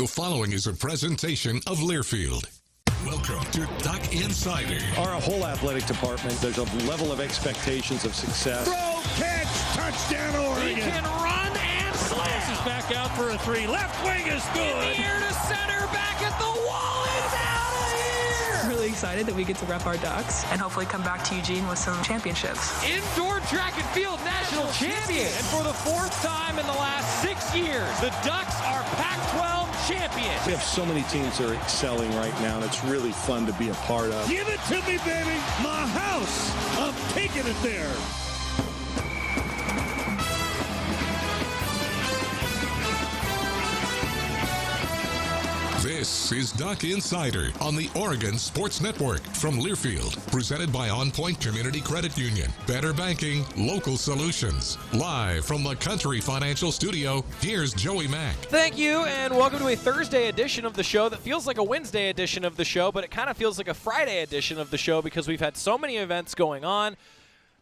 The following is a presentation of Learfield. Welcome to Duck Insider. Our whole athletic department, there's a level of expectations of success. Throw, catch, touchdown, Oregon. He can run and slam. This is back out for a three. Left wing is good. In the air to center, back at the wall. He's out of here. Really excited that we get to rep our Ducks and hopefully come back to Eugene with some championships. Indoor track and field national champion. And for the fourth time in the last 6 years, the Ducks are Pac-12 champions. We have so many teams that are excelling right now, and it's really fun to be a part of. Give it to me, baby. My house. I'm taking it there. This is Duck Insider on the Oregon Sports Network from Learfield, presented by On Point Community Credit Union. Better banking, local solutions. Live from the Country Financial Studio, here's Joey Mack. Thank you, and welcome to a Thursday edition of the show that feels like a Wednesday edition of the show, but it kind of feels like a Friday edition of the show because we've had so many events going on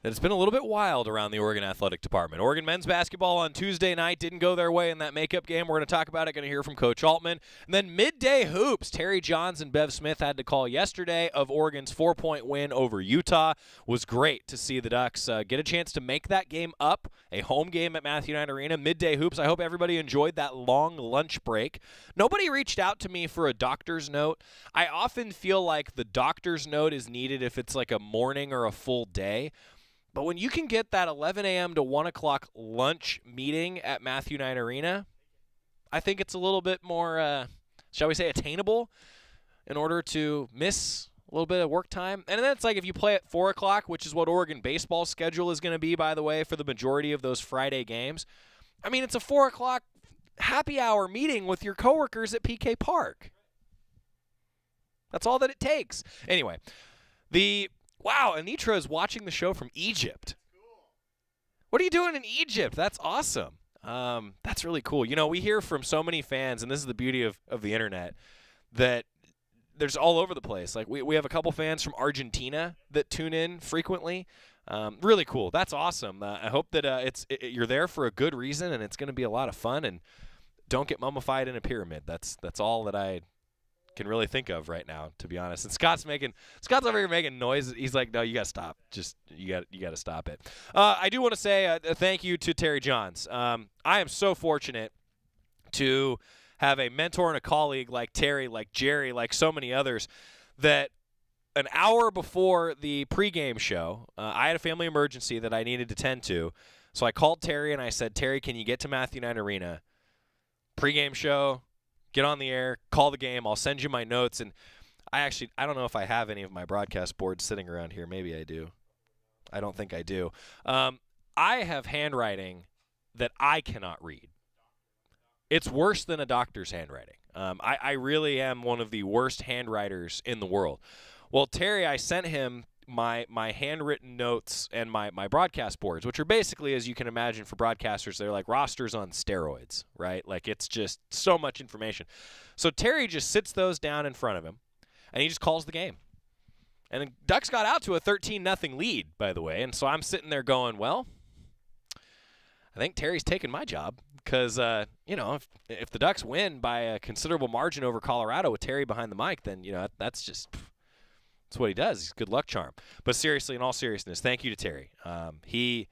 that it's been a little bit wild around the Oregon Athletic Department. Oregon men's basketball on Tuesday night didn't go their way in that makeup game. We're going to talk about it, going to hear from Coach Altman. And then midday hoops, Terry Johns and Bev Smith had to call yesterday of Oregon's 4-point win over Utah. Was great to see the Ducks get a chance to make that game up, a home game at Matthew Knight Arena. Midday hoops, I hope everybody enjoyed that long lunch break. Nobody reached out to me for a doctor's note. I often feel like the doctor's note is needed if it's like a morning or a full day. But when you can get that 11 a.m. to 1 o'clock lunch meeting at Matthew Knight Arena, I think it's a little bit more, shall we say, attainable in order to miss a little bit of work time. And then it's like if you play at 4 o'clock, which is what Oregon baseball schedule is going to be, by the way, for the majority of those Friday games. I mean, it's a 4 o'clock happy hour meeting with your coworkers at PK Park. That's all that it takes. Anyway, wow, Anitra is watching the show from Egypt. Cool. What are you doing in Egypt? That's awesome. That's really cool. You know, we hear from so many fans, and this is the beauty of the internet, that there's all over the place. Like, we have a couple fans from Argentina that tune in frequently. Really cool. That's awesome. I hope that you're there for a good reason, and it's going to be a lot of fun. And don't get mummified in a pyramid. That's all that I can really think of right now, to be honest. And Scott's over here making noise. He's like, no, you got to stop. Just you got to stop it. I do want to say a thank you to Terry Johns. I am so fortunate to have a mentor and a colleague like Terry, like Jerry, like so many others, that an hour before the pregame show, I had a family emergency that I needed to tend to. So I called Terry and I said, Terry, can you get to Matthew Knight Arena? Pregame show. Get on the air, call the game, I'll send you my notes. And I don't know if I have any of my broadcast boards sitting around here. Maybe I do. I don't think I do. I have handwriting that I cannot read. It's worse than a doctor's handwriting. I really am one of the worst handwriters in the world. Well, Terry, I sent him my handwritten notes and my broadcast boards, which are basically, as you can imagine, for broadcasters, they're like rosters on steroids, right? Like, it's just so much information. So Terry just sits those down in front of him, and he just calls the game. And the Ducks got out to a 13-0 lead, by the way, and so I'm sitting there going, well, I think Terry's taking my job because, if the Ducks win by a considerable margin over Colorado with Terry behind the mic, then, that's just – that's what he does. He's a good luck charm. But seriously, in all seriousness, thank you to Terry. He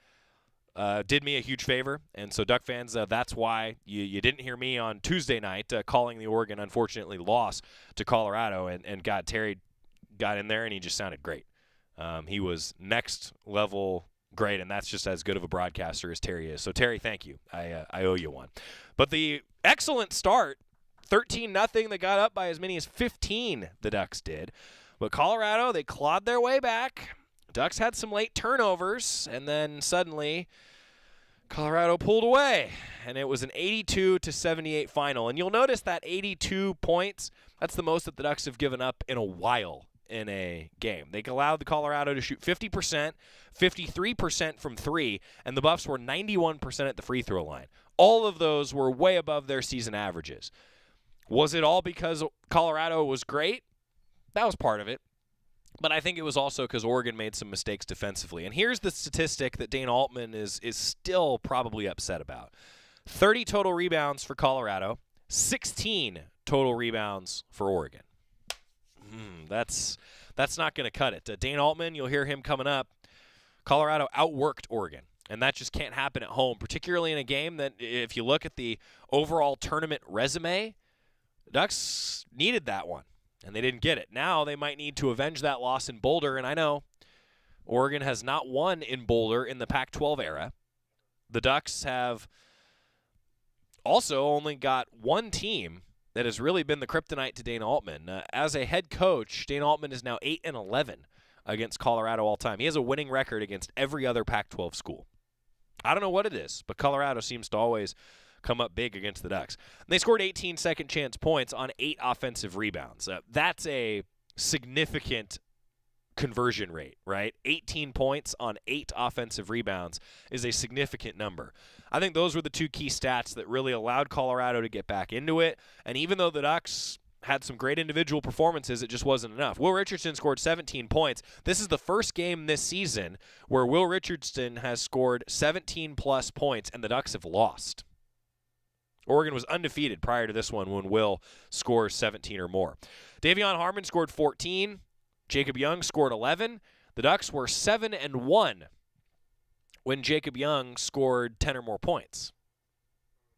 did me a huge favor. And so, Duck fans, that's why you didn't hear me on Tuesday night calling the Oregon, unfortunately, loss to Colorado. And Terry got in there, and he just sounded great. He was next level great, and that's just as good of a broadcaster as Terry is. So, Terry, thank you. I owe you one. But the excellent start, 13-0, they got up by as many as 15, the Ducks did. But Colorado, they clawed their way back. Ducks had some late turnovers, and then suddenly Colorado pulled away, and it was an 82-78 final. And you'll notice that 82 points, that's the most that the Ducks have given up in a while in a game. They allowed the Colorado to shoot 50%, 53% from three, and the Buffs were 91% at the free throw line. All of those were way above their season averages. Was it all because Colorado was great? That was part of it. But I think it was also because Oregon made some mistakes defensively. And here's the statistic that Dana Altman is still probably upset about. 30 total rebounds for Colorado, 16 total rebounds for Oregon. That's not going to cut it. Dane Altman, you'll hear him coming up. Colorado outworked Oregon, and that just can't happen at home, particularly in a game that, if you look at the overall tournament resume, the Ducks needed that one, and they didn't get it. Now they might need to avenge that loss in Boulder, and I know Oregon has not won in Boulder in the Pac-12 era. The Ducks have also only got one team that has really been the kryptonite to Dane Altman. As a head coach, Dane Altman is now 8-11 against Colorado all time. He has a winning record against every other Pac-12 school. I don't know what it is, but Colorado seems to always come up big against the Ducks. And they scored 18 second-chance points on 8 offensive rebounds. That's a significant conversion rate, right? 18 points on 8 offensive rebounds is a significant number. I think those were the 2 key stats that really allowed Colorado to get back into it. And even though the Ducks had some great individual performances, it just wasn't enough. Will Richardson scored 17 points. This is the first game this season where Will Richardson has scored 17-plus points, and the Ducks have lost. Oregon was undefeated prior to this one when Will scores 17 or more. Davion Harmon scored 14. Jacob Young scored 11. The Ducks were 7-1 when Jacob Young scored 10 or more points.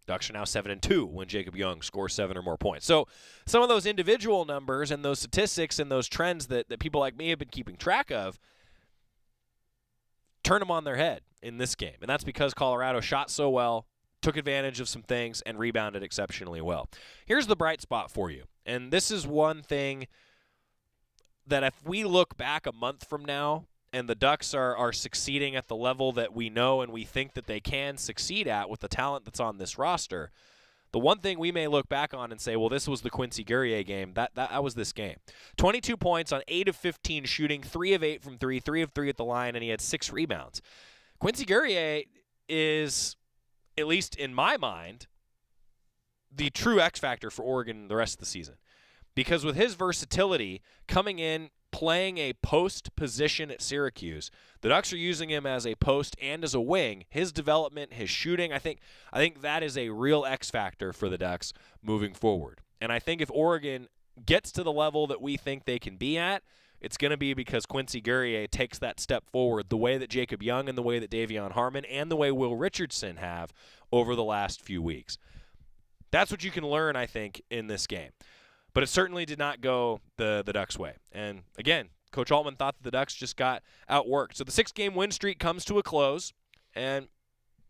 Ducks are now 7-2 when Jacob Young scores 7 or more points. So some of those individual numbers and those statistics and those trends that people like me have been keeping track of turn them on their head in this game. And that's because Colorado shot so well, took advantage of some things, and rebounded exceptionally well. Here's the bright spot for you. And this is one thing that if we look back a month from now and the Ducks are succeeding at the level that we know and we think that they can succeed at with the talent that's on this roster, the one thing we may look back on and say, well, this was the Quincy Guerrier game. That was this game. 22 points on 8 of 15 shooting, 3 of 8 from 3, 3 of 3 at the line, and he had 6 rebounds. Quincy Guerrier is, at least in my mind, the true X factor for Oregon the rest of the season. Because with his versatility, coming in, playing a post position at Syracuse, the Ducks are using him as a post and as a wing. His development, his shooting, I think that is a real X factor for the Ducks moving forward. And I think if Oregon gets to the level that we think they can be at, it's going to be because Quincy Guerrier takes that step forward the way that Jacob Young and the way that Davion Harmon and the way Will Richardson have over the last few weeks. That's what you can learn, I think, in this game. But it certainly did not go the Ducks' way. And, again, Coach Altman thought that the Ducks just got outworked. So the 6-game win streak comes to a close, and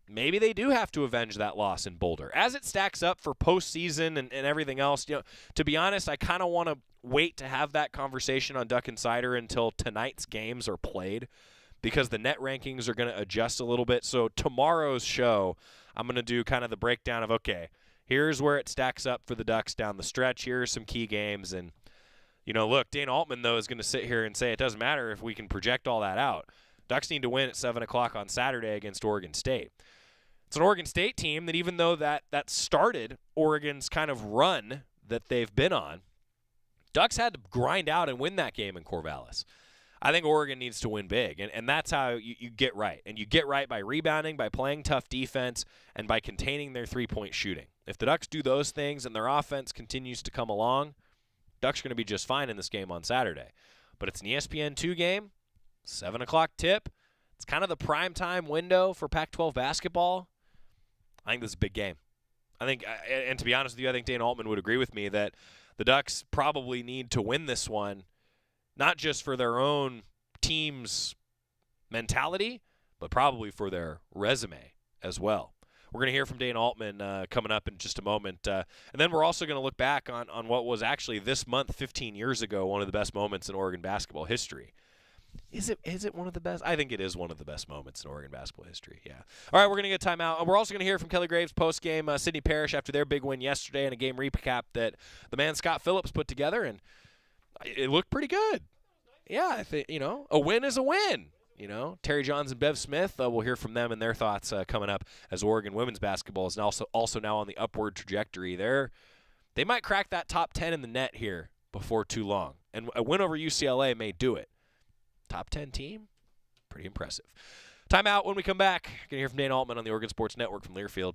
maybe they do have to avenge that loss in Boulder. As it stacks up for postseason and everything else, to be honest, I kind of want to wait to have that conversation on Duck Insider until tonight's games are played because the net rankings are going to adjust a little bit. So tomorrow's show, I'm going to do kind of the breakdown of, okay, here's where it stacks up for the Ducks down the stretch. Here are some key games. And, look, Dane Altman, though, is going to sit here and say it doesn't matter if we can project all that out. Ducks need to win at 7 o'clock on Saturday against Oregon State. It's an Oregon State team that even though that started Oregon's kind of run that they've been on, Ducks had to grind out and win that game in Corvallis. I think Oregon needs to win big, and that's how you get right. And you get right by rebounding, by playing tough defense, and by containing their three-point shooting. If the Ducks do those things and their offense continues to come along, Ducks are going to be just fine in this game on Saturday. But it's an ESPN2 game, 7 o'clock tip. It's kind of the prime-time window for Pac-12 basketball. I think this is a big game. I think, and to be honest with you, I think Dane Altman would agree with me that the Ducks probably need to win this one, not just for their own team's mentality, but probably for their resume as well. We're going to hear from Dane Altman coming up in just a moment. And then we're also going to look back on what was actually this month, 15 years ago, one of the best moments in Oregon basketball history. Is it one of the best? I think it is one of the best moments in Oregon basketball history, yeah. All right, we're going to get a timeout. We're also going to hear from Kelly Graves post-game, Sidney Parrish after their big win yesterday and a game recap that the man Scott Phillips put together, and it looked pretty good. Yeah, I think, a win is a win. Terry Johns and Bev Smith, we'll hear from them and their thoughts coming up as Oregon women's basketball is also now on the upward trajectory. They might crack that top 10 in the net here before too long, and a win over UCLA may do it. Top 10 team? Pretty impressive. Timeout when we come back. Going to hear from Dane Altman on the Oregon Sports Network from Learfield.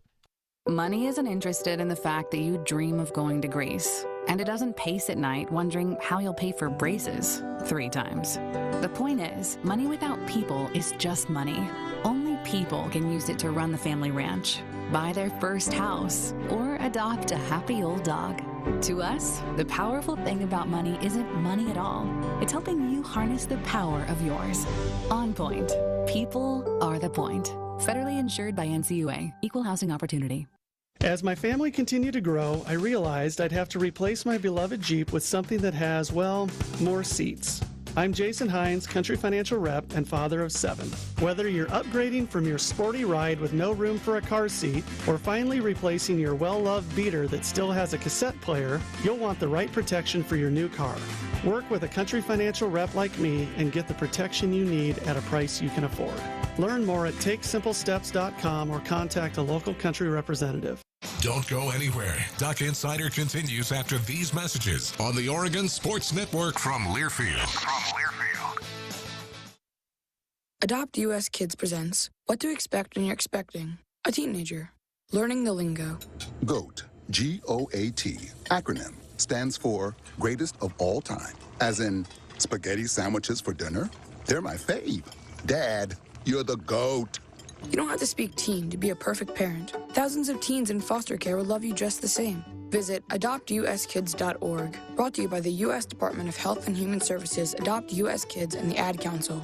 Money isn't interested in the fact that you dream of going to Greece, and it doesn't pace at night wondering how you'll pay for braces 3 times. The point is, money without people is just money. Only people can use it to run the family ranch, buy their first house, or adopt a happy old dog. To us, the powerful thing about money isn't money at all. It's helping you harness the power of yours. On Point. People are the point. Federally insured by NCUA. Equal housing opportunity. As my family continued to grow, I realized I'd have to replace my beloved Jeep with something that has, well, more seats. I'm Jason Hines, Country Financial Rep and father of 7. Whether you're upgrading from your sporty ride with no room for a car seat or finally replacing your well-loved beater that still has a cassette player, you'll want the right protection for your new car. Work with a Country Financial Rep like me and get the protection you need at a price you can afford. Learn more at TakeSimpleSteps.com or contact a local Country representative. Don't go anywhere. Duck Insider continues after these messages on the Oregon Sports Network from Learfield. Adopt US Kids presents What to Expect When You're Expecting a Teenager. Learning the lingo. GOAT, G-O-A-T, acronym, stands for Greatest of All Time. As in, spaghetti sandwiches for dinner? They're my fave. Dad, you're the GOAT. You don't have to speak teen to be a perfect parent. Thousands of teens in foster care would love you just the same. Visit adoptuskids.org. Brought to you by the U.S. Department of Health and Human Services, Adopt U.S. Kids, and the Ad Council.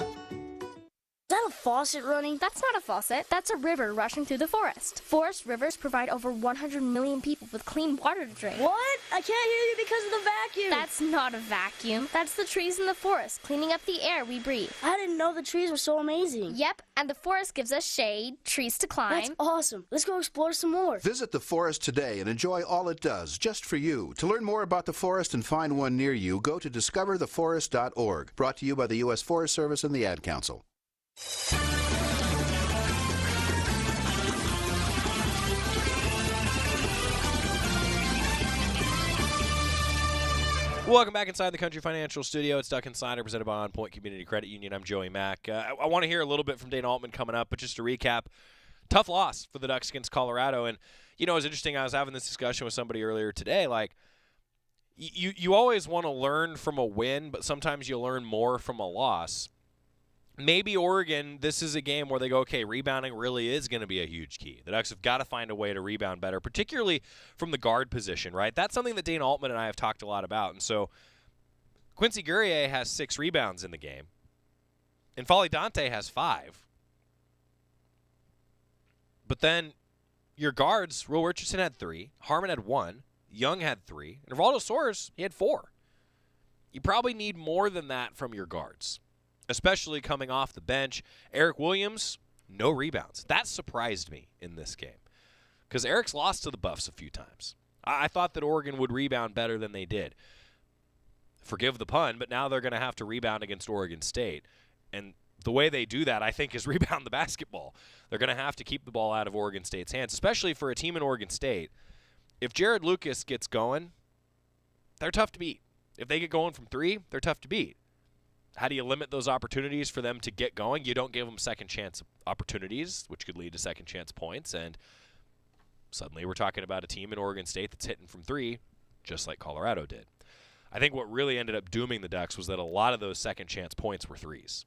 Is that a faucet running? That's not a faucet. That's a river rushing through the forest. Forest rivers provide over 100 million people with clean water to drink. What? I can't hear you because of the vacuum. That's not a vacuum. That's the trees in the forest cleaning up the air we breathe. I didn't know the trees were so amazing. Yep, and the forest gives us shade, trees to climb. That's awesome. Let's go explore some more. Visit the forest today and enjoy all it does, just for you. To learn more about the forest and find one near you, go to discovertheforest.org. Brought to you by the U.S. Forest Service and the Ad Council. Welcome back inside the Country Financial Studio. It's Duck Insider presented by On Point Community Credit Union. I'm Joey Mack. I want to hear a little bit from Dana Altman coming up, but just to recap, tough loss for the Ducks against Colorado. And, you know, it was interesting. I was having this discussion with somebody earlier today. Like, you always want to learn from a win, but sometimes you learn more from a loss. Maybe Oregon, this is a game where they go, okay, rebounding really is going to be a huge key. The Ducks have got to find a way to rebound better, particularly from the guard position, right? That's something that Dana Altman and I have talked a lot about. And so Quincy Guerrier has 6 rebounds in the game, and Folly Dante has 5. But then your guards, Will Richardson had 3, Harmon had 1, Young had 3, and Rivaldo Soares, he had 4. You probably need more than that from your guards, especially coming off the bench. Eric Williams, no rebounds. That surprised me in this game because Eric's lost to the Buffs a few times. I thought that Oregon would rebound better than they did. Forgive the pun, but now they're going to have to rebound against Oregon State. And the way they do that, I think, is rebound the basketball. They're going to have to keep the ball out of Oregon State's hands, especially for a team in Oregon State. If Jared Lucas gets going, they're tough to beat. If they get going from 3, they're tough to beat. How do you limit those opportunities for them to get going? You don't give them second chance opportunities, which could lead to second chance points. And suddenly we're talking about a team in Oregon State that's hitting from 3, just like Colorado did. I think what really ended up dooming the Ducks was that a lot of those second chance points were 3s.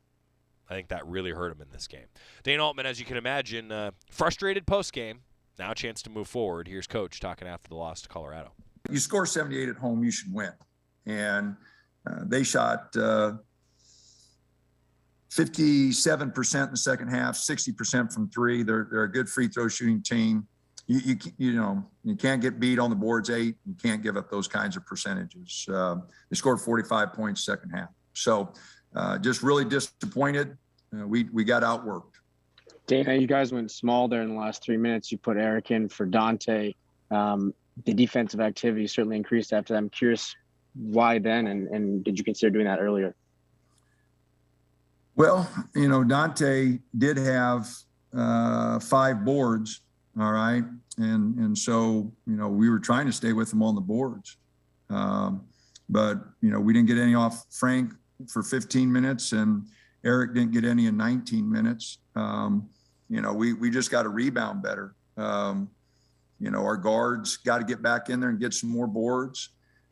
I think that really hurt them in this game. Dana Altman, as you can imagine, frustrated post-game. Now a chance to move forward. Here's Coach talking after the loss to Colorado. You score 78 at home, you should win. And they shot 57% in the second half, 60% from 3. They're a good free throw shooting team. You can't get beat on the boards 8. You can't give up those kinds of percentages. They scored 45 points second half. So just really disappointed. We got outworked. Dana, you guys went small there in the last 3 minutes. You put Eric in for Dante. The defensive activity certainly increased after that. I'm curious why then, and did you consider doing that earlier? Well, Dante did have 5 boards, all right? And so, we were trying to stay with him on the boards. But, we didn't get any off Frank for 15 minutes, and Eric didn't get any in 19 minutes. We just got to rebound better. Our guards got to get back in there and get some more boards.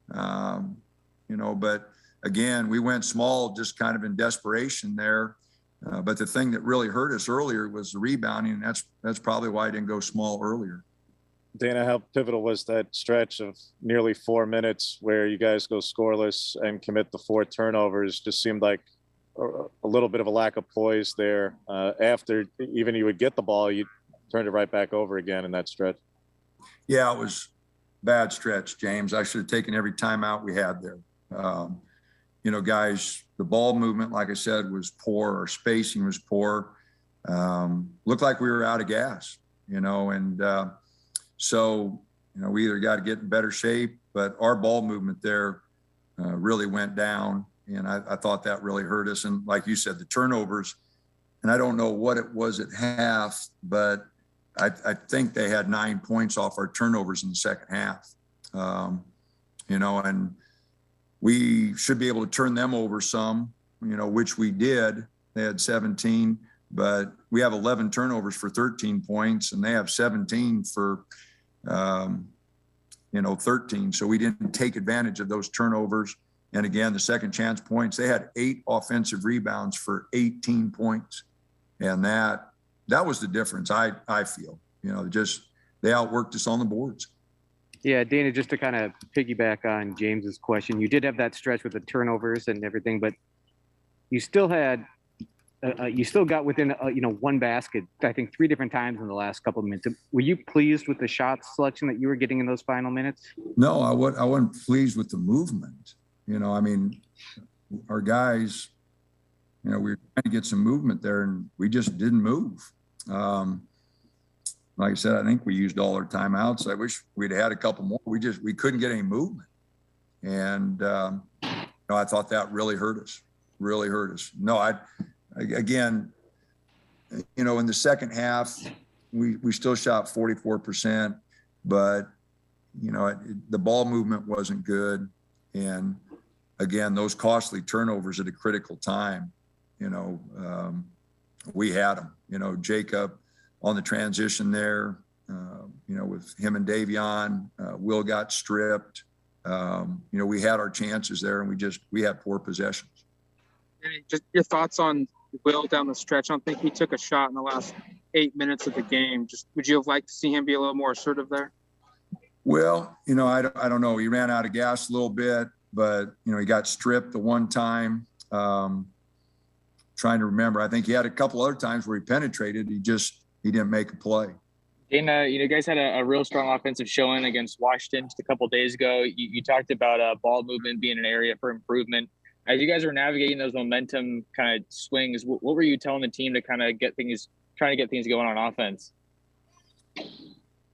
But again, we went small just kind of in desperation there. But the thing that really hurt us earlier was the rebounding, and that's probably why I didn't go small earlier. Dana, how pivotal was that stretch of nearly 4 minutes where you guys go scoreless and commit the 4 turnovers? Just seemed like a little bit of a lack of poise there. After even you would get the ball, you turned it right back over again in that stretch. Yeah, it was a bad stretch, James. I should have taken every timeout we had there. Guys, the ball movement, like I said, was poor. Our spacing was poor. Looked like we were out of gas, So, we either got to get in better shape, but our ball movement there really went down. And I thought that really hurt us. And like you said, the turnovers, and I don't know what it was at half, but I think they had 9 points off our turnovers in the second half. And we should be able to turn them over some, which we did. They had 17, but we have 11 turnovers for 13 points, and they have 17 for 13. So we didn't take advantage of those turnovers. And again, the second chance points, they had 8 offensive rebounds for 18 points. And that was the difference, I feel. Just they outworked us on the boards. Yeah, Dana, just to kind of piggyback on James's question, you did have that stretch with the turnovers and everything, but you still had you still got within one basket, I think 3 different times in the last couple of minutes. Were you pleased with the shot selection that you were getting in those final minutes? No, I wasn't pleased with the movement. Our guys, we were trying to get some movement there, and we just didn't move. Like I said, I think we used all our timeouts. I wish we'd had a couple more. We couldn't get any movement. And, I thought that really hurt us. No, again, in the second half, we still shot 44%, but, the ball movement wasn't good. And again, those costly turnovers at a critical time, we had them, Jacob on the transition there, with him and Davion, Will got stripped. We had our chances there, and we had poor possessions. And just your thoughts on Will down the stretch. I don't think he took a shot in the last 8 minutes of the game. Just would you have liked to see him be a little more assertive there? Well, I don't know. He ran out of gas a little bit, but he got stripped the one time. Trying to remember, I think he had a couple other times where he penetrated. He didn't make a play. Dana, you guys had a real strong offensive showing against Washington just a couple of days ago. You talked about ball movement being an area for improvement. As you guys were navigating those momentum kind of swings, what were you telling the team to kind of trying to get things going on offense?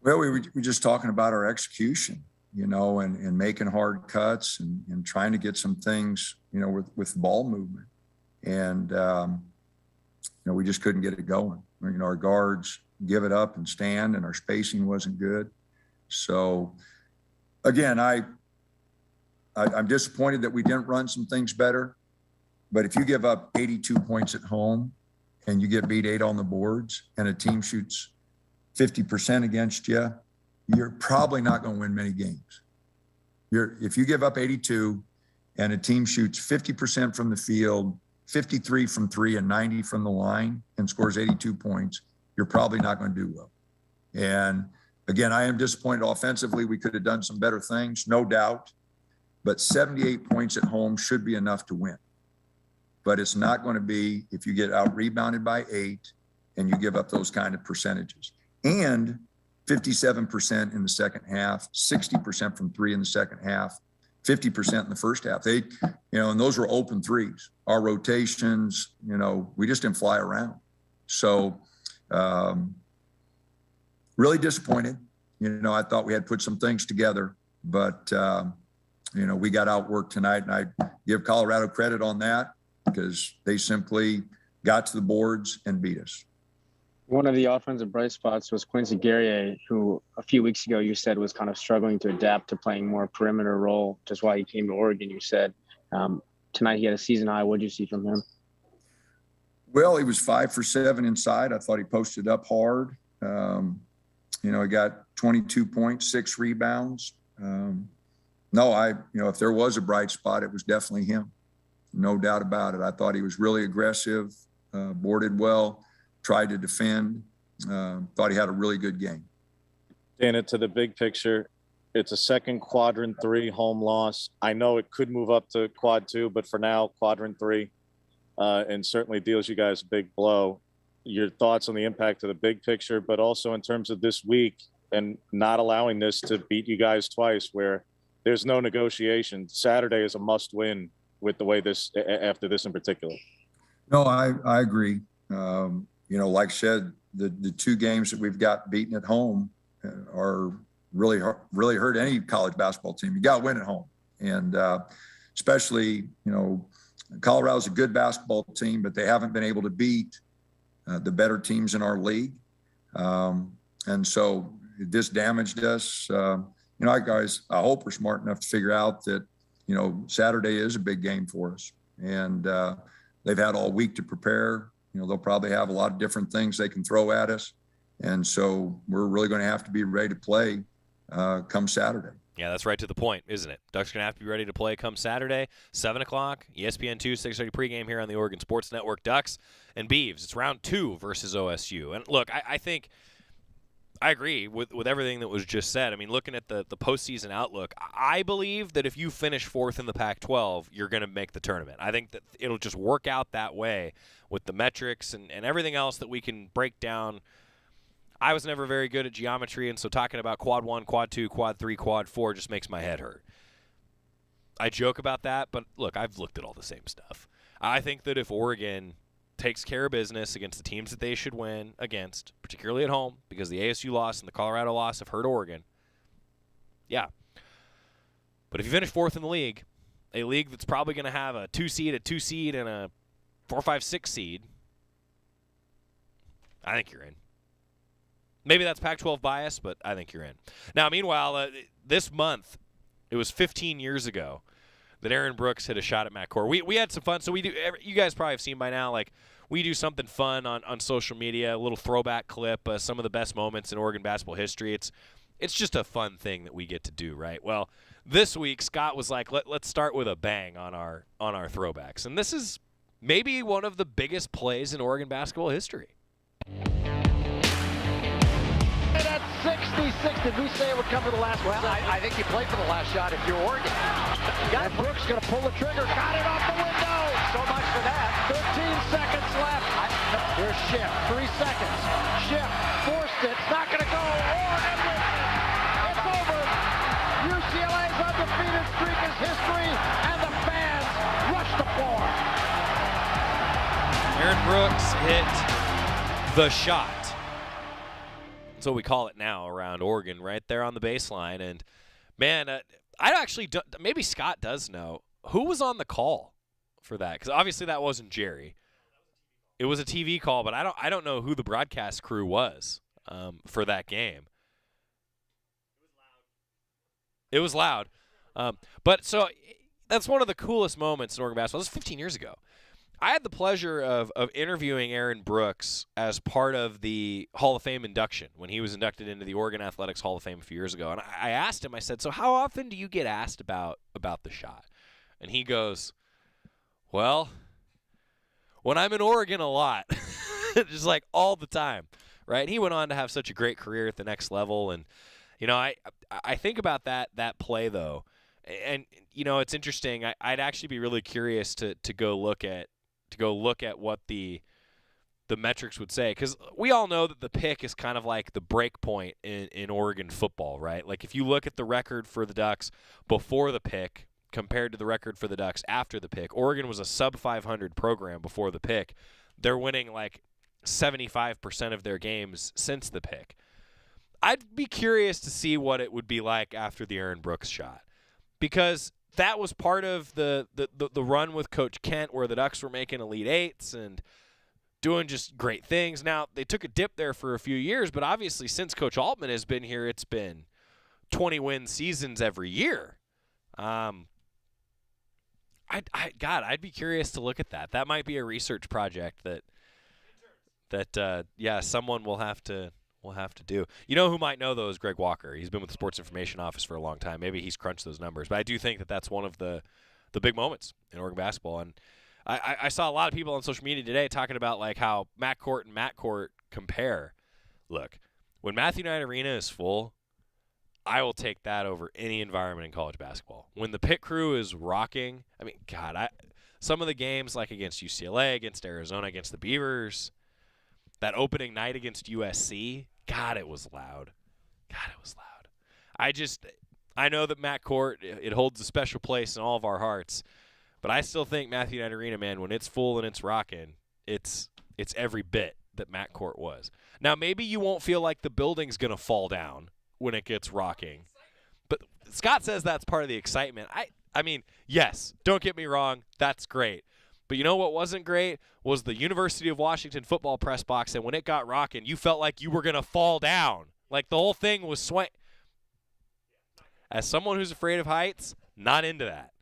Well, we were just talking about our execution, and making hard cuts and trying to get some things, with ball movement. And, we just couldn't get it going. Our guards give it up and stand, and our spacing wasn't good. So, again, I'm disappointed that we didn't run some things better. But if you give up 82 points at home and you get beat 8 on the boards, and a team shoots 50% against you, you're probably not going to win many games. If you give up 82 and a team shoots 50% from the field, 53 from 3 and 90 from the line, and scores 82 points, you're probably not going to do well. And again, I am disappointed offensively. We could have done some better things, no doubt, but 78 points at home should be enough to win. But it's not going to be if you get out rebounded by 8 and you give up those kind of percentages. And 57% in the second half, 60% from 3 in the second half, 50% in the first half. They, and those were open threes. Our rotations, we just didn't fly around. So really disappointed. I thought we had put some things together, but, we got outworked tonight, and I give Colorado credit on that because they simply got to the boards and beat us. One of the offensive bright spots was Quincy Guerrier, who a few weeks ago you said was kind of struggling to adapt to playing more perimeter role, just why he came to Oregon, you said. Tonight he had a season high. What did you see from him? Well, he was 5 for 7 inside. I thought he posted up hard. He got 22 points, 6 rebounds. No, if there was a bright spot, it was definitely him. No doubt about it. I thought he was really aggressive, boarded well, tried to defend, thought he had a really good game. Dana, to the big picture, it's a second quadrant 3 home loss. I know it could move up to quad 2, but for now, quadrant 3, and certainly deals you guys a big blow. Your thoughts on the impact of the big picture, but also in terms of this week and not allowing this to beat you guys twice, where there's no negotiation. Saturday is a must win with the way this, after this in particular. No, I agree. Like I said, the 2 games that we've got beaten at home are really hurt any college basketball team. You got to win at home. And especially, Colorado's a good basketball team, but they haven't been able to beat the better teams in our league. And so this damaged us. Guys, I hope we're smart enough to figure out that, Saturday is a big game for us. And they've had all week to prepare. They'll probably have a lot of different things they can throw at us. And so we're really going to have to be ready to play come Saturday. Yeah, that's right to the point, isn't it? Ducks are going to have to be ready to play come Saturday, 7 o'clock, ESPN2, 6:30 pregame here on the Oregon Sports Network. Ducks and Beavs. It's round 2 versus OSU. And look, I think I agree with everything that was just said. I mean, looking at the postseason outlook, I believe that if you finish 4th in the Pac-12, you're going to make the tournament. I think that it'll just work out that way with the metrics and everything else that we can break down. I was never very good at geometry, and so talking about quad 1, quad 2, quad 3, quad 4 just makes my head hurt. I joke about that, but look, I've looked at all the same stuff. I think that if Oregon takes care of business against the teams that they should win against, particularly at home, because the ASU loss and the Colorado loss have hurt Oregon. Yeah. But if you finish 4th in the league, a league that's probably going to have a 2 seed, and a 4, 5, 6 seed, I think you're in. Maybe that's Pac-12 bias, but I think you're in. Now, meanwhile, this month, it was 15 years ago that Aaron Brooks hit a shot at Matt Core. We had some fun, so we do. You guys probably have seen by now, like, we do something fun on social media, a little throwback clip, some of the best moments in Oregon basketball history. It's just a fun thing that we get to do, right? Well, this week Scott was like, let's start with a bang on our throwbacks, and this is maybe one of the biggest plays in Oregon basketball history. At 66, did we say it would come for the last one? Well, I think you play for the last shot if you're Oregon. Got Brooks going to pull the trigger. Got it off the window. So much for that. 13 seconds left. Here's Schiff. 3 seconds. Schiff forced it. It's not going to go. Oregon wins it. It's over. UCLA's undefeated streak is history, and the fans rush the floor. Aaron Brooks hit the shot. That's what we call it now around Oregon, right there on the baseline. And, man, I actually – maybe Scott does know. Who was on the call for that? Because obviously that wasn't Jerry. It was a TV call, but I don't know who the broadcast crew was for that game. It was loud. But so that's one of the coolest moments in Oregon basketball. This was 15 years ago. I had the pleasure of interviewing Aaron Brooks as part of the Hall of Fame induction when he was inducted into the Oregon Athletics Hall of Fame a few years ago. And I asked him, I said, so how often do you get asked about the shot? And he goes, well, when I'm in Oregon, a lot. Just like all the time, right? He went on to have such a great career at the next level. And, I think about that play, though. And, it's interesting. I'd actually be really curious to go look at what the metrics would say, because we all know that the pick is kind of like the break point in Oregon football, right? Like if you look at the record for the Ducks before the pick compared to the record for the Ducks after the pick, Oregon was a sub 500 program before the pick. They're winning like 75% of their games since the pick. I'd be curious to see what it would be like after the Aaron Brooks shot, because that was part of the run with Coach Kent where the Ducks were making Elite Eights and doing just great things. Now, they took a dip there for a few years, but obviously since Coach Altman has been here, it's been 20-win seasons every year. I'd be curious to look at that. That might be a research project that someone will have to We'll have to do. You know who might know, though, is Greg Walker. He's been with the Sports Information Office for a long time. Maybe he's crunched those numbers. But I do think that that's one of the big moments in Oregon basketball. And I saw a lot of people on social media today talking about like how McCourt and MatCourt compare. Look, when Matthew Knight Arena is full, I will take that over any environment in college basketball. When the pit crew is rocking, I mean, God, some of the games like against UCLA, against Arizona, against the Beavers, that opening night against USC, God, it was loud. I know that MatCourt, it holds a special place in all of our hearts, but I still think Matthew Knight Arena, man, when it's full and it's rocking, it's every bit that MatCourt was. Now, maybe you won't feel like the building's going to fall down when it gets rocking, but Scott says that's part of the excitement. I mean, yes, don't get me wrong, that's great. But you know what wasn't great was the University of Washington football press box, and when it got rocking, you felt like you were going to fall down. Like the whole thing was swaying. As someone who's afraid of heights, not into that.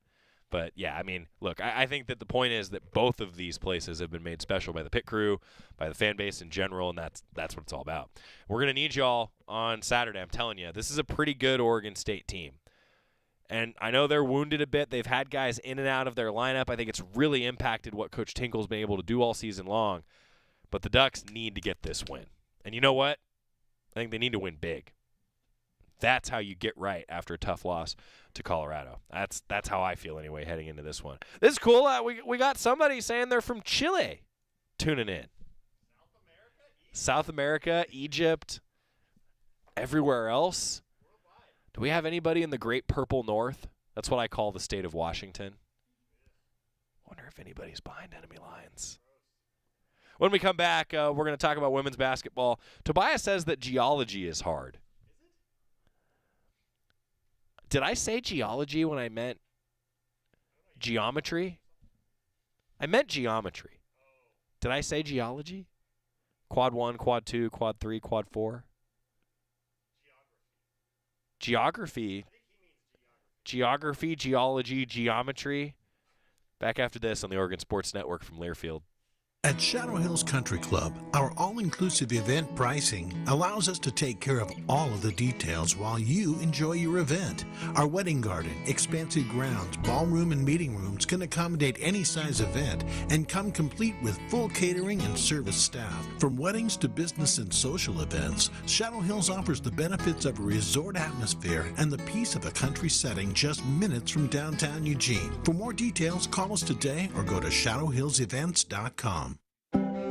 But, yeah, I mean, look, I think that the point is that both of these places have been made special by the pit crew, by the fan base in general, and that's what it's all about. We're going to need y'all on Saturday. I'm telling you, this is a pretty good Oregon State team. And I know they're wounded a bit. They've had guys in and out of their lineup. I think it's really impacted what Coach Tinkle's been able to do all season long. But the Ducks need to get this win. And you know what? I think they need to win big. That's how you get right after a tough loss to Colorado. That's how I feel anyway heading into this one. This is cool. We got somebody saying they're from Chile tuning in. South America, Egypt, everywhere else. Do we have anybody in the Great Purple North? That's what I call the state of Washington. Wonder if anybody's behind enemy lines. When we come back, we're going to talk about women's basketball. Tobias says that geology is hard. Did I say geology when I meant geometry? I meant geometry. Did I say geology? Quad 1, Quad 2, Quad 3, Quad 4? Geography, geology, geometry. Back after this on the Oregon Sports Network from Learfield. At Shadow Hills Country Club, our all-inclusive event pricing allows us to take care of all of the details while you enjoy your event. Our wedding garden, expansive grounds, ballroom, and meeting rooms can accommodate any size event and come complete with full catering and service staff. From weddings to business and social events, Shadow Hills offers the benefits of a resort atmosphere and the peace of a country setting just minutes from downtown Eugene. For more details, call us today or go to shadowhillsevents.com.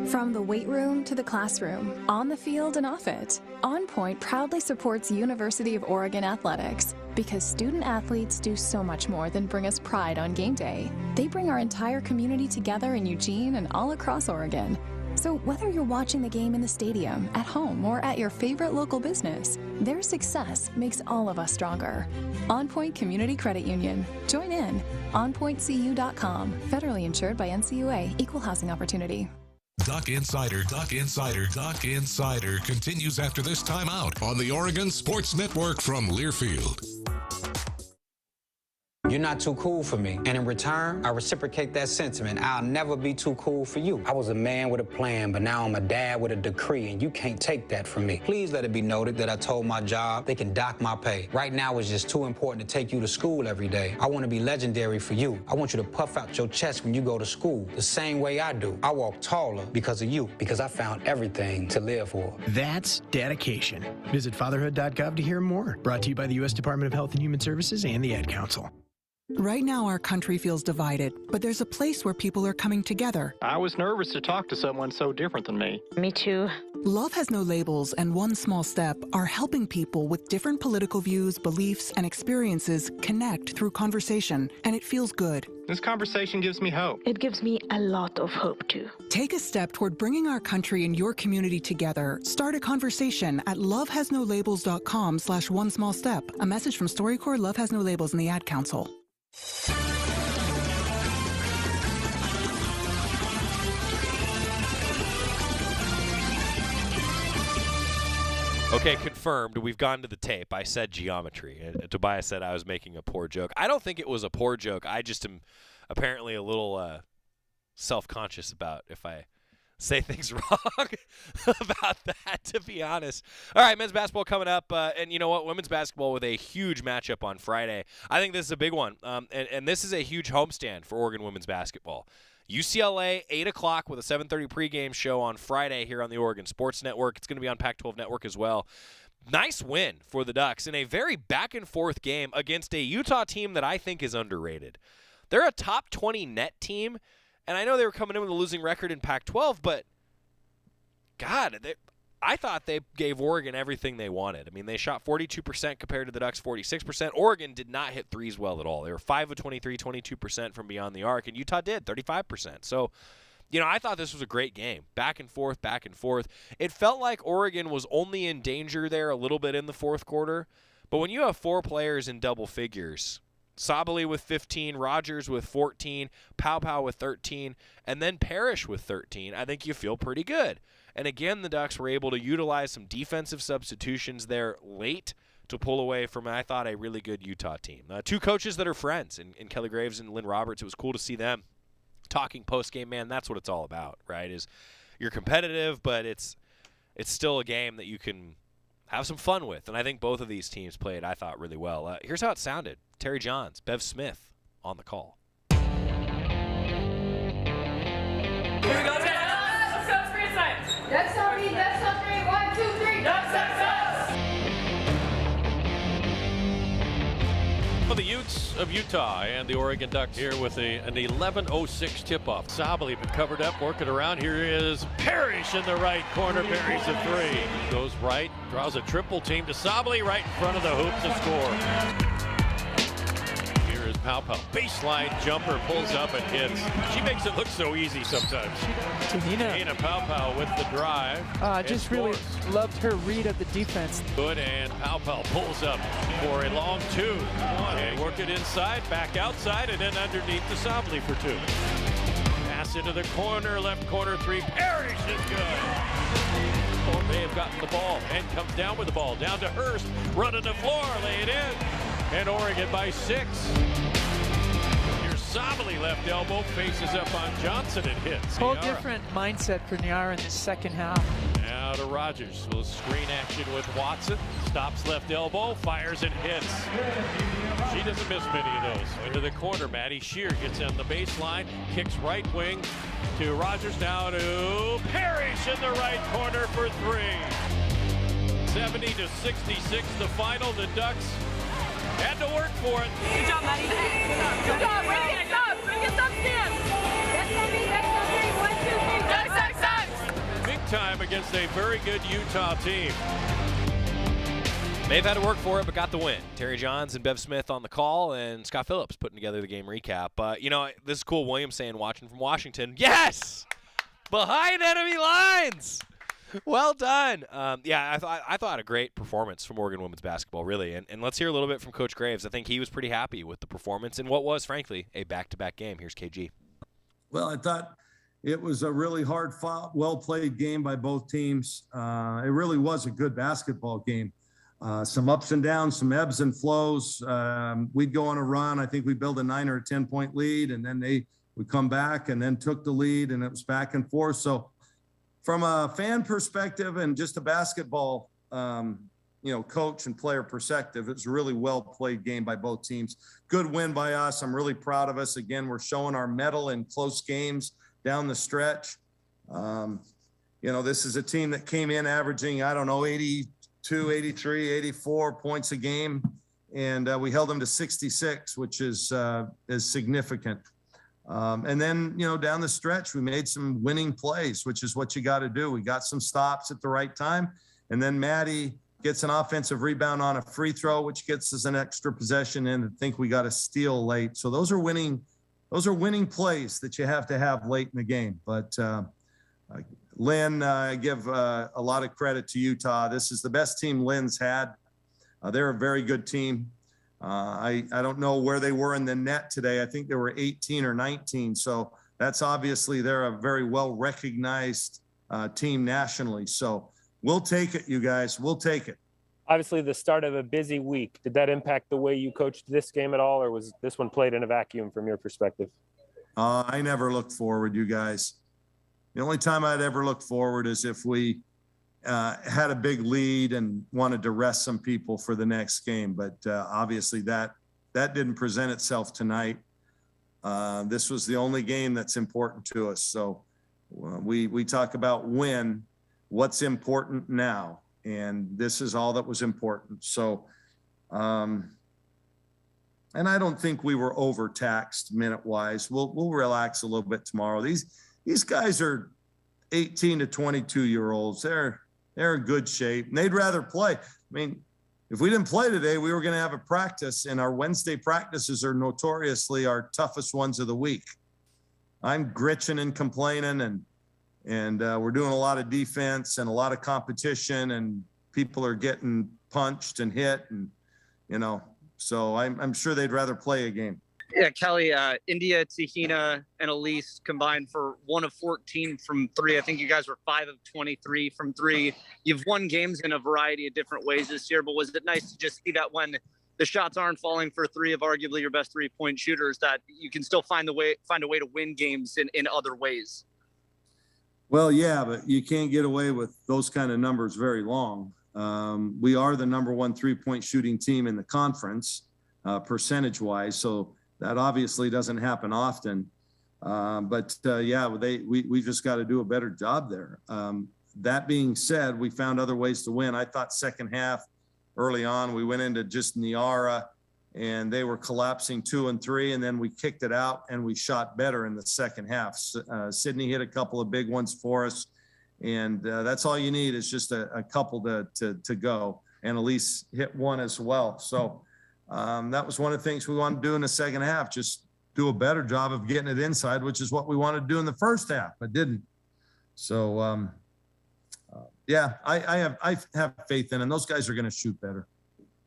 From the weight room to the classroom, on the field and off it, On Point proudly supports University of Oregon athletics because student athletes do so much more than bring us pride on game day. They bring our entire community together in Eugene and all across Oregon. So whether you're watching the game in the stadium, at home, or at your favorite local business, their success makes all of us stronger. On Point Community Credit Union. Join in. OnPointCU.com. Federally insured by NCUA. Equal housing opportunity. Duck Insider continues after this timeout on the Oregon Sports Network from Learfield. You're not too cool for me. And in return, I reciprocate that sentiment. I'll never be too cool for you. I was a man with a plan, but now I'm a dad with a decree, and you can't take that from me. Please let it be noted that I told my job they can dock my pay. Right now, it's just too important to take you to school every day. I want to be legendary for you. I want you to puff out your chest when you go to school, the same way I do. I walk taller because of you, because I found everything to live for. That's dedication. Visit fatherhood.gov to hear more. Brought to you by the U.S. Department of Health and Human Services and the Ad Council. Right now, our country feels divided, but there's a place where people are coming together. I was nervous to talk to someone so different than me. Me too. Love Has No Labels and One Small Step are helping people with different political views, beliefs, and experiences connect through conversation, and it feels good. This conversation gives me hope. It gives me a lot of hope, too. Take a step toward bringing our country and your community together. Start a conversation at lovehasnolabels.com/onesmallstep. A message from StoryCorps, Love Has No Labels, and the Ad Council. Okay, confirmed. We've gone to the tape. I said geometry. And Tobias said I was making a poor joke. I don't think it was a poor joke. I just am apparently a little self-conscious about if I say things wrong about that, to be honest. All right, men's basketball coming up. And you know what? Women's basketball with a huge matchup on Friday. I think this is a big one. And this is a huge homestand for Oregon women's basketball. UCLA, 8 o'clock with a 7:30 pregame show on Friday here on the Oregon Sports Network. It's going to be on Pac-12 Network as well. Nice win for the Ducks in a very back-and-forth game against a Utah team that I think is underrated. They're a top 20 net team, and I know they were coming in with a losing record in Pac-12, but, God, I thought they gave Oregon everything they wanted. I mean, they shot 42% compared to the Ducks' 46%. Oregon did not hit threes well at all. They were 5 of 23, 22% from beyond the arc, and Utah did, 35%. So, you know, I thought this was a great game. Back and forth, back and forth. It felt like Oregon was only in danger there a little bit in the fourth quarter. But when you have 4 players in double figures, Sabally with 15, Rogers with 14, Pau with 13, and then Parrish with 13, I think you feel pretty good. And again, the Ducks were able to utilize some defensive substitutions there late to pull away from, I thought, a really good Utah team. 2 coaches that are friends, in Kelly Graves and Lynn Roberts. It was cool to see them talking post-game. Man, that's what it's all about, right? Is you're competitive, but it's still a game that you can have some fun with. And I think both of these teams played, I thought, really well. Here's how it sounded. Terry Johns, Bev Smith on the call. Here we go, let's go screen side. That's not me, that's not me. 1, 2, 3. That's. For the Utes of Utah and the Oregon Ducks here with an 11:06 tip-off. Sabally been covered up, working around. Here is Parrish in the right corner, buries a 3. Goes right, draws a triple team to Sabally right in front of the hoop to score. Here is Pau. Baseline jumper, pulls up and hits. She makes it look so easy sometimes. Tahina Pau with the drive. Just really loved her read of the defense. Good, and Pau pulls up for a long 2. And work it inside, back outside, and then underneath to Sabally for 2. Pass into the corner, left corner 3. Parrish is good. They have gotten the ball and comes down with the ball. Down to Hurst, running the floor, lay it in. And Oregon by 6. Here's Sabally, left elbow, faces up on Johnson and hits. Whole different mindset for Niara in the second half. Now to Rogers. Little screen action with Watson. Stops left elbow, fires and hits. She doesn't miss many of those. Into the corner, Maddie Shear gets on the baseline, kicks right wing to Rogers, now to Parrish in the right corner for 3. 70-66 the final. The Ducks had to work for it. Good job, Maddie. Good job. Bring it up. Bring it up, Sam. That's not me. That's not me. 1, 2, 3. Ducks. Big time against a very good Utah team. They've had to work for it, but got the win. Terry Johns and Bev Smith on the call, and Scott Phillips putting together the game recap. You know, this is cool. William saying, watching from Washington, yes! Behind enemy lines! Well done. Yeah, I thought a great performance from Oregon women's basketball, really. And let's hear a little bit from Coach Graves. I think he was pretty happy with the performance in what was, frankly, a back-to-back game. Here's KG. Well, I thought it was a really hard-fought, well-played game by both teams. It really was a good basketball game. Some ups and downs, some ebbs and flows. We'd go on a run. I think we built a 9 or a 10-point lead, and then they would come back and then took the lead, and it was back and forth. So from a fan perspective and just a basketball, coach and player perspective, it's a really well-played game by both teams. Good win by us. I'm really proud of us. Again, we're showing our mettle in close games down the stretch. This is a team that came in averaging, 82, 83, 84 points a game, and we held them to 66, which is significant. And then, down the stretch, we made some winning plays, which is what you got to do. We got some stops at the right time, and then Maddie gets an offensive rebound on a free throw, which gets us an extra possession, and I think we got a steal late. So those are winning plays that you have to have late in the game. But Lynn, I give a lot of credit to Utah. This is the best team Lynn's had. They're a very good team. I don't know where they were in the net today. I think they were 18 or 19. So that's obviously they're a very well-recognized team nationally. So we'll take it, you guys. We'll take it. Obviously, the start of a busy week. Did that impact the way you coached this game at all, or was this one played in a vacuum from your perspective? I never looked forward, you guys. The only time I'd ever look forward is if we had a big lead and wanted to rest some people for the next game. But obviously that didn't present itself tonight. This was the only game that's important to us. So we talk about what's important now, and this is all that was important. So, and I don't think we were overtaxed minute-wise. We'll relax a little bit tomorrow. These guys are 18 to 22-year-olds. They're in good shape, and they'd rather play. I mean, if we didn't play today, we were going to have a practice, and our Wednesday practices are notoriously our toughest ones of the week. I'm gritching and complaining, and we're doing a lot of defense and a lot of competition, and people are getting punched and hit, and so I'm sure they'd rather play a game. Yeah, Kelly, India, Tahina, and Elise combined for 1 of 14 from 3. I think you guys were 5 of 23 from 3. You've won games in a variety of different ways this year, but was it nice to just see that when the shots aren't falling for 3 of arguably your best 3-point shooters, that you can still find a way to win games in other ways? Well, yeah, but you can't get away with those kind of numbers very long. We are the number 1 3-point shooting team in the conference, percentage-wise, so that obviously doesn't happen often. We just got to do a better job there. That being said, we found other ways to win. I thought second half, early on, we went into just Niara, and they were collapsing 2 and 3, and then we kicked it out, and we shot better in the second half. Sydney hit a couple of big ones for us, and that's all you need is just a couple to go. And Elise hit one as well. So that was one of the things we wanted to do in the second half, just do a better job of getting it inside, which is what we wanted to do in the first half, but didn't. So, I have faith in, and those guys are going to shoot better.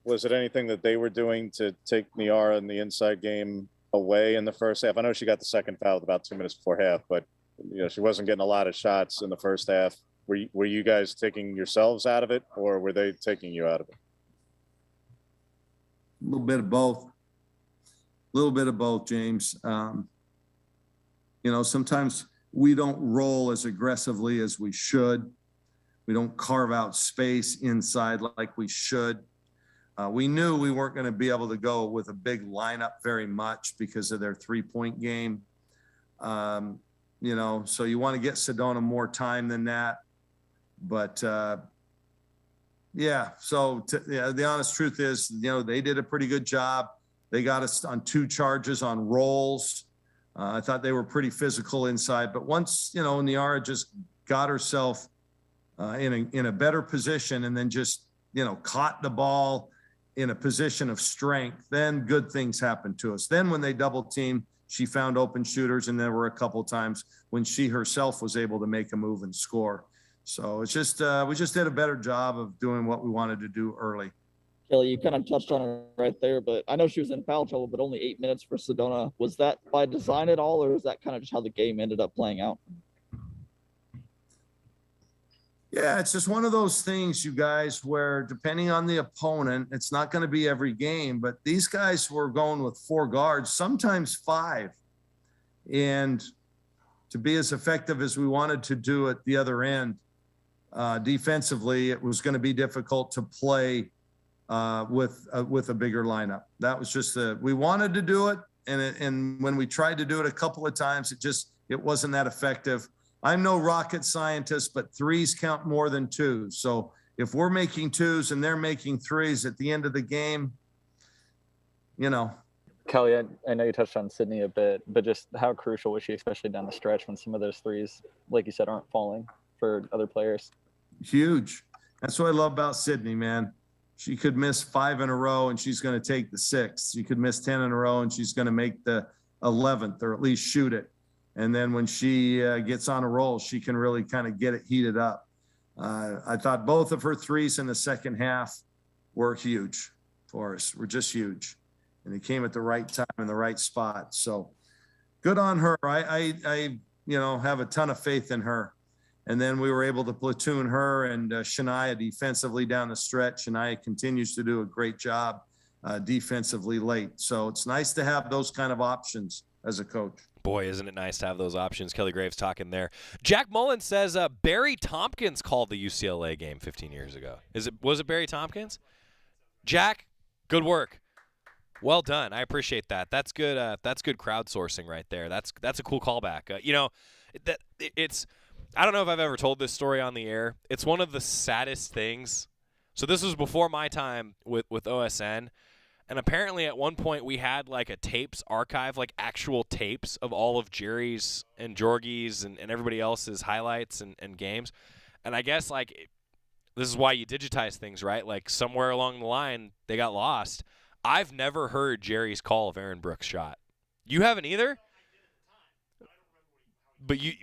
Was it anything that they were doing to take Niara in the inside game away in the first half? I know she got the second foul about 2 minutes before half, but she wasn't getting a lot of shots in the first half. Were you guys taking yourselves out of it, or were they taking you out of it? A little bit of both, James. Sometimes we don't roll as aggressively as we should. We don't carve out space inside like we should. We knew we weren't going to be able to go with a big lineup very much because of their 3-point game. So you want to get Sedona more time than that. But the honest truth is, they did a pretty good job. They got us on 2 charges on rolls. I thought they were pretty physical inside, but once, Niara just got herself in a better position and then just, caught the ball in a position of strength, then good things happened to us. Then when they double teamed, she found open shooters, and there were a couple of times when she herself was able to make a move and score. So it's just, we just did a better job of doing what we wanted to do early. Kelly, you kind of touched on it right there, but I know she was in foul trouble, but only 8 minutes for Sedona. Was that by design at all, or is that kind of just how the game ended up playing out? Yeah, it's just one of those things, you guys, where depending on the opponent, it's not going to be every game, but these guys were going with 4 guards, sometimes 5. And to be as effective as we wanted to do at the other end, defensively, it was going to be difficult to play with a bigger lineup. That was just we wanted to do it, and when we tried to do it a couple of times, it wasn't that effective. I'm no rocket scientist, but 3s count more than 2s. So if we're making 2s and they're making 3s at the end of the game, Kelly, I know you touched on Sydney a bit, but just how crucial was she, especially down the stretch when some of those 3s, like you said, aren't falling for other players? Huge. That's what I love about Sydney, man. She could miss 5 in a row and she's going to take the 6th. She could miss 10 in a row and she's going to make the 11th, or at least shoot it. And then when she gets on a roll, she can really kind of get it heated up. I thought both of her 3s in the second half were huge for us. Were just huge. And they came at the right time in the right spot. So good on her. I have a ton of faith in her. And then we were able to platoon her and Shania defensively down the stretch. Shania continues to do a great job defensively late. So it's nice to have those kind of options as a coach. Boy, isn't it nice to have those options. Kelly Graves talking there. Jack Mullen says Barry Tompkins called the UCLA game 15 years ago. Was it Barry Tompkins? Jack, good work. Well done. I appreciate that. That's good. That's good crowdsourcing right there. That's a cool callback. I don't know if I've ever told this story on the air. It's one of the saddest things. So this was before my time with OSN. And apparently at one point we had like a tapes archive, like actual tapes of all of Jerry's and Jorgie's and everybody else's highlights and games. And I guess like this is why you digitize things, right? Like somewhere along the line they got lost. I've never heard Jerry's call of Aaron Brooks' shot. You haven't either? But you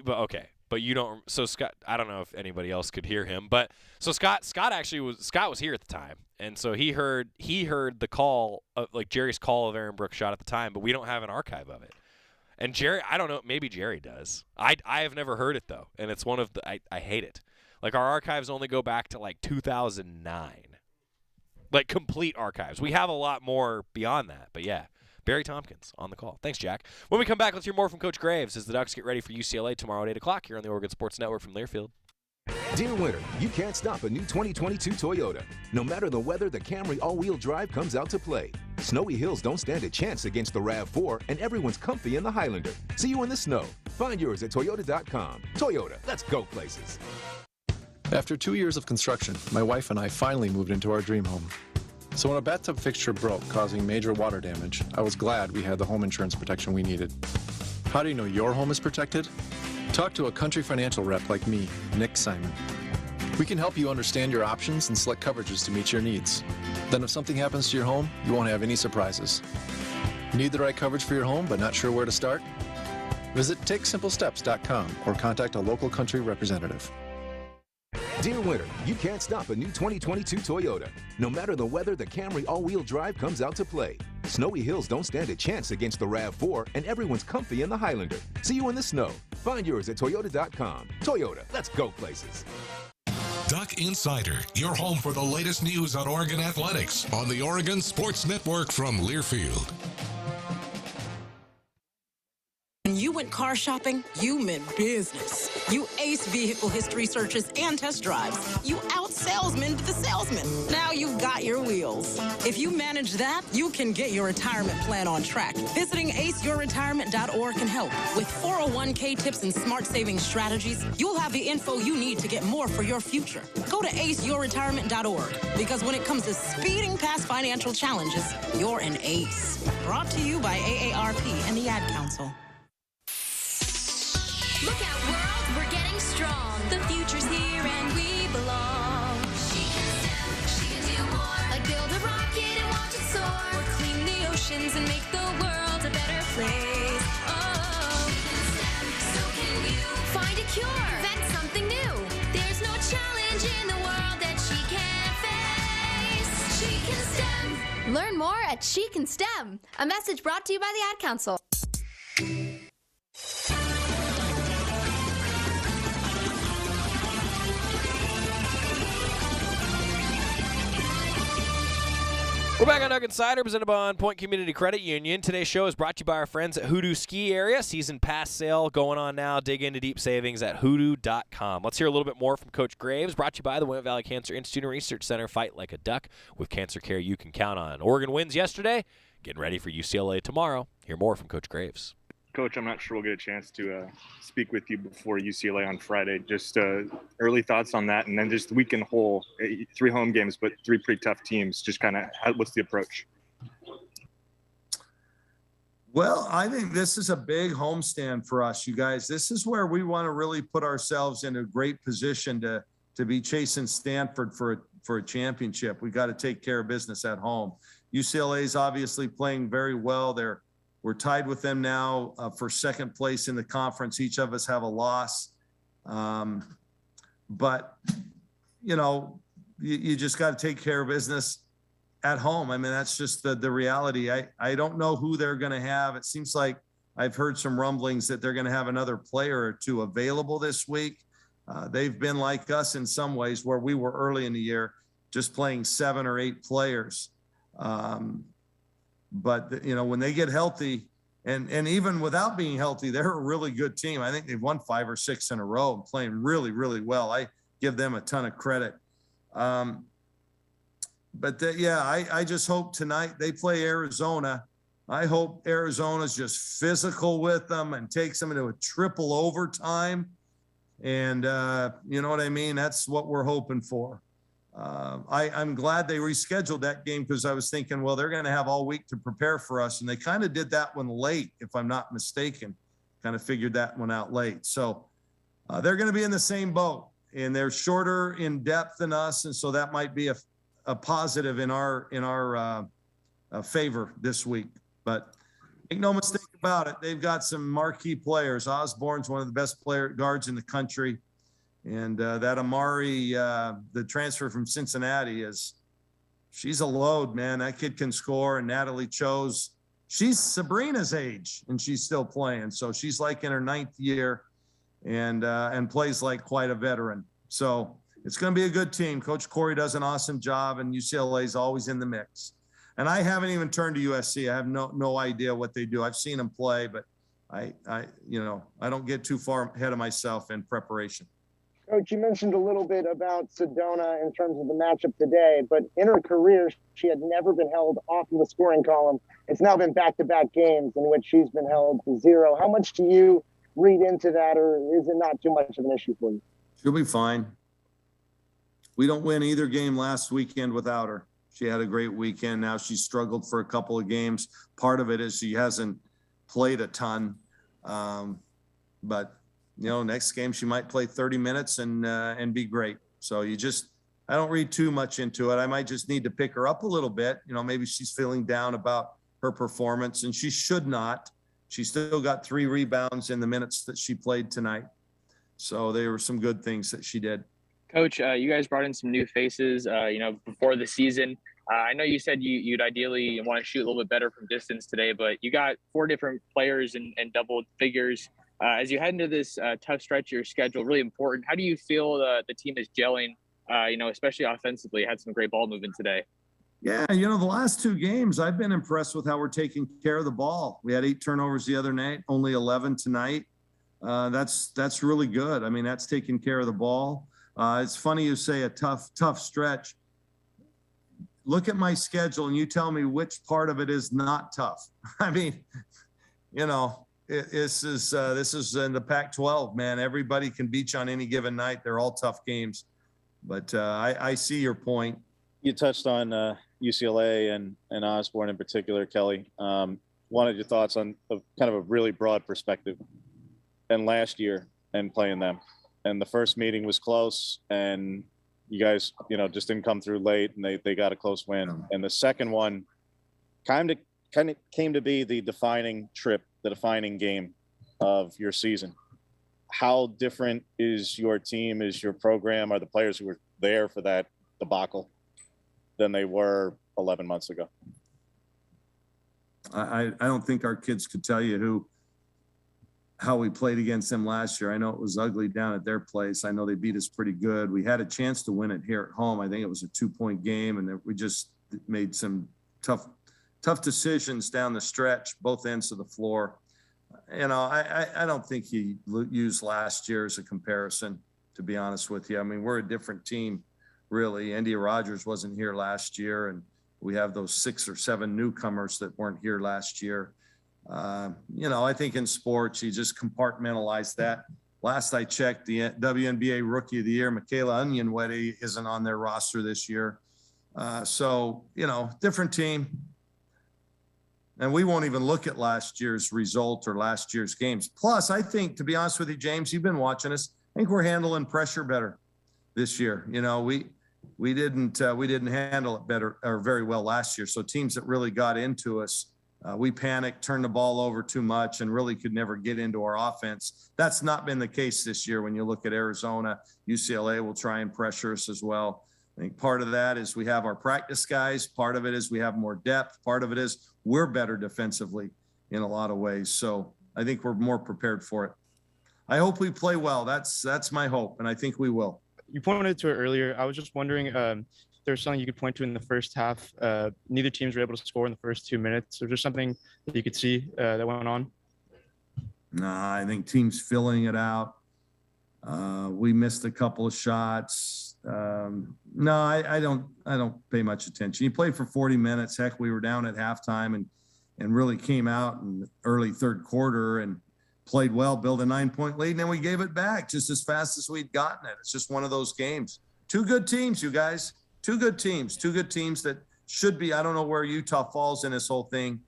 don't. So Scott, I don't know if anybody else could hear him, but so Scott was here at the time, and so he heard the call of like Jerry's call of Aaron Brooks' shot at the time, but we don't have an archive of it. And Jerry, I don't know, maybe Jerry does. I have never heard it though, and it's one of the I hate it. Like our archives only go back to like 2009, like complete archives. We have a lot more beyond that, but yeah. Barry Tompkins on the call. Thanks, Jack. When we come back, let's hear more from Coach Graves as the Ducks get ready for UCLA tomorrow at 8 o'clock here on the Oregon Sports Network from Learfield. Dear winter, you can't stop a new 2022 Toyota. No matter the weather, the Camry all-wheel drive comes out to play. Snowy hills don't stand a chance against the RAV4, and everyone's comfy in the Highlander. See you in the snow. Find yours at Toyota.com. Toyota, let's go places. After 2 years of construction, my wife and I finally moved into our dream home. So when a bathtub fixture broke, causing major water damage, I was glad we had the home insurance protection we needed. How do you know your home is protected? Talk to a Country Financial rep like me, Nick Simon. We can help you understand your options and select coverages to meet your needs. Then if something happens to your home, you won't have any surprises. Need the right coverage for your home but not sure where to start? Visit TakeSimpleSteps.com or contact a local Country representative. Dear winter, you can't stop a new 2022 Toyota. No matter the weather, the Camry all-wheel drive comes out to play. Snowy hills don't stand a chance against the RAV4, and everyone's comfy in the Highlander. See you in the snow. Find yours at Toyota.com. Toyota, let's go places. Duck Insider, your home for the latest news on Oregon athletics on the Oregon Sports Network from Learfield. When you went car shopping, you meant business. You aced vehicle history searches and test drives. You out-salesmaned the salesman. Now you've got your wheels. If you manage that, you can get your retirement plan on track. Visiting aceyourretirement.org can help. With 401k tips and smart saving strategies, you'll have the info you need to get more for your future. Go to aceyourretirement.org, because when it comes to speeding past financial challenges, you're an ace. Brought to you by AARP and the Ad Council. Look out, world, we're getting strong. The future's here and we belong. She can STEM, she can do more. Like build a rocket and watch it soar. Or clean the oceans and make the world a better place. Oh, she can STEM, so can you. Find a cure, invent something new. There's no challenge in the world that she can't face. She can STEM. Learn more at She Can STEM. A message brought to you by the Ad Council. We're back on Duck Insider, presented by On Point Community Credit Union. Today's show is brought to you by our friends at Hoodoo Ski Area. Season pass sale going on now. Dig into deep savings at hoodoo.com. Let's hear a little bit more from Coach Graves, brought to you by the Willamette Valley Cancer Institute and Research Center. Fight like a duck with cancer care you can count on. Oregon wins yesterday. Getting ready for UCLA tomorrow. Hear more from Coach Graves. Coach, I'm not sure we'll get a chance to speak with you before UCLA on Friday. Just early thoughts on that, and then just the weekend whole, 3 home games, but 3 pretty tough teams. Just kind of, what's the approach? Well, I think this is a big homestand for us, you guys. This is where we want to really put ourselves in a great position to be chasing Stanford for a championship. We got to take care of business at home. UCLA is obviously playing very well. We're tied with them now for second place in the conference. Each of us have a loss. But, you just got to take care of business at home. I mean, that's just the reality. I don't know who they're going to have. It seems like I've heard some rumblings that they're going to have another player or two available this week. They've been like us in some ways, where we were early in the year just playing 7 or 8 players. But when they get healthy, And even without being healthy, they're a really good team. I think they've won 5 or 6 in a row and playing really, really well. I give them a ton of credit. I just hope tonight they play Arizona. I hope Arizona's just physical with them and takes them into a triple overtime. And you know what I mean? That's what we're hoping for. I'm glad they rescheduled that game because I was thinking, well, they're going to have all week to prepare for us. And they kind of did that one late, if I'm not mistaken, kind of figured that one out late. So they're going to be in the same boat, and they're shorter in depth than us. And so that might be a positive in our favor this week. But make no mistake about it, they've got some marquee players. Osborne's one of the best guards in the country. And that Amari, the transfer from Cincinnati, she's a load, man. That kid can score. And Natalie Cho's, she's Sabrina's age, and she's still playing. So she's like in her 9th year and plays like quite a veteran. So it's going to be a good team. Coach Corey does an awesome job, and UCLA is always in the mix. And I haven't even turned to USC. I have no idea what they do. I've seen them play, but I don't get too far ahead of myself in preparation. Coach, you mentioned a little bit about Sedona in terms of the matchup today, but in her career, she had never been held off of the scoring column. It's now been back-to-back games in which she's been held to 0. How much do you read into that, or is it not too much of an issue for you? She'll be fine. We don't win either game last weekend without her. She had a great weekend. Now she's struggled for a couple of games. Part of it is she hasn't played a ton, but next game she might play 30 minutes and be great. So I don't read too much into it. I might just need to pick her up a little bit. Maybe she's feeling down about her performance, and she should not. She still got 3 rebounds in the minutes that she played tonight. So there were some good things that she did. Coach, you guys brought in some new faces, before the season. I know you said you'd ideally want to shoot a little bit better from distance today, but you got 4 different players and double figures. As you head into this tough stretch of your schedule, really important, how do you feel the team is gelling, especially offensively? Had some great ball movement today. Yeah, the last 2 games, I've been impressed with how we're taking care of the ball. We had 8 turnovers the other night, only 11 tonight. That's really good. I mean, that's taking care of the ball. It's funny you say a tough stretch. Look at my schedule and you tell me which part of it is not tough. I mean, this is in the Pac-12, man. Everybody can beat you on any given night. They're all tough games. But I see your point. You touched on UCLA and Osborne in particular, Kelly. Wanted your thoughts on kind of a really broad perspective. And last year and playing them. And the first meeting was close, and you guys, just didn't come through late, and they got a close win. And the second one kind of came to be the defining trip, the defining game of your season. How different is your team, is your program, are the players who were there for that debacle than they were 11 months ago? I don't think our kids could tell you how we played against them last year. I know it was ugly down at their place. I know they beat us pretty good. We had a chance to win it here at home. I think it was a 2-point game, and we just made some tough decisions down the stretch, both ends of the floor. I don't think you use last year as a comparison, to be honest with you. I mean, we're a different team, really. India Rogers wasn't here last year, and we have those 6 or 7 newcomers that weren't here last year. I think in sports, you just compartmentalize that. Last I checked, the WNBA Rookie of the Year, Michaela Onyenwere, isn't on their roster this year. Different team. And we won't even look at last year's result or last year's games. Plus, I think, to be honest with you, James, you've been watching us. I think we're handling pressure better this year. We didn't handle it better or very well last year. So teams that really got into us, we panicked, turned the ball over too much, and really could never get into our offense. That's not been the case this year. When you look at Arizona, UCLA will try and pressure us as well. I think part of that is we have our practice guys. Part of it is we have more depth. Part of it is we're better defensively in a lot of ways. So I think we're more prepared for it. I hope we play well. That's my hope, and I think we will. You pointed to it earlier. I was just wondering, there's something you could point to in the first half. Neither teams were able to score in the first 2 minutes. So just something that you could see that went on. No, I think teams filling it out. We missed a couple of shots. No, I don't pay much attention. You played for 40 minutes. Heck, we were down at halftime and really came out in the early third quarter and played well, built a 9-point lead, and then we gave it back just as fast as we'd gotten it. It's just one of those games. Two good teams, you guys. Two good teams that should be. I don't know where Utah falls in this whole thing,